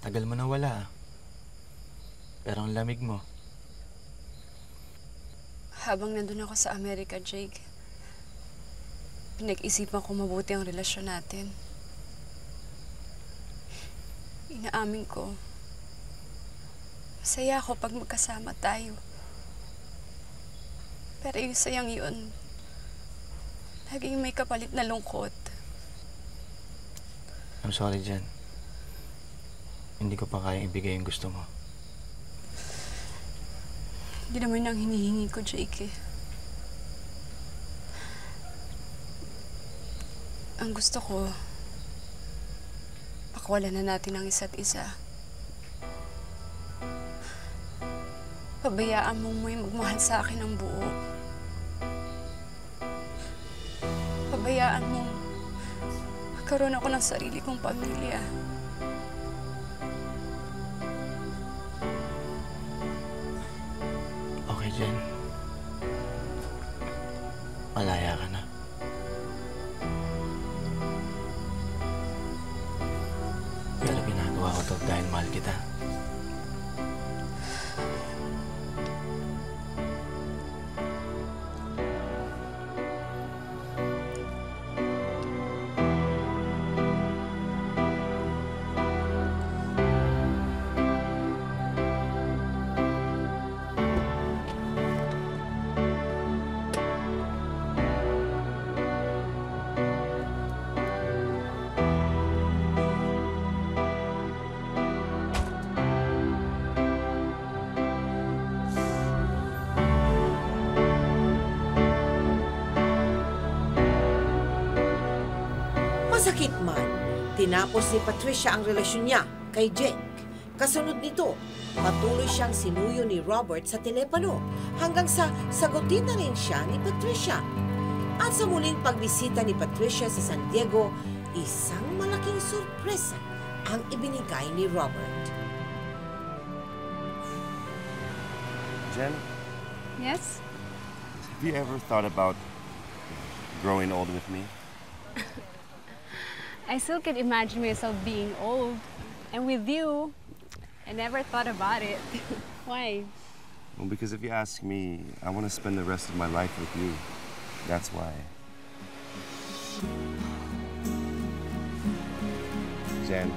Tagal mo nawala, ah. Pero ang lamig mo. Habang nandun ako sa Amerika, Jake, pinag-isipan ko mabuti ang relasyon natin. Inaamin ko, masaya ako pag magkasama tayo. Pero yung sayang yun, laging may kapalit na lungkot. I'm sorry, Jen. Hindi ko pa kayang ibigay yung gusto mo. Hindi naman ang hinihingi ko, Jake, eh. Ang gusto ko, pakawalan na natin ang isa't isa. Pabayaan mong may magmahal sa akin ng buo. Pabayaan mong magkaroon ako ng sarili kong pamilya. Okay, Jen. Malaya ka na. Pero ginagawa ko to dahil mahal kita. Masakit man, tinapos ni Patricia ang relasyon niya kay Jake. Kasunod nito, patuloy siyang sinuyo ni Robert sa telepono hanggang sa sagutin na rin siya ni Patricia. At sa muling pagbisita ni Patricia sa San Diego, isang malaking sorpresa ang ibinigay ni Robert. Jen, Yes? have you ever thought about growing old with me? I still can imagine myself being old. And with you, I never thought about it. Why? Well, because if you ask me, I want to spend the rest of my life with you. That's why. Jen,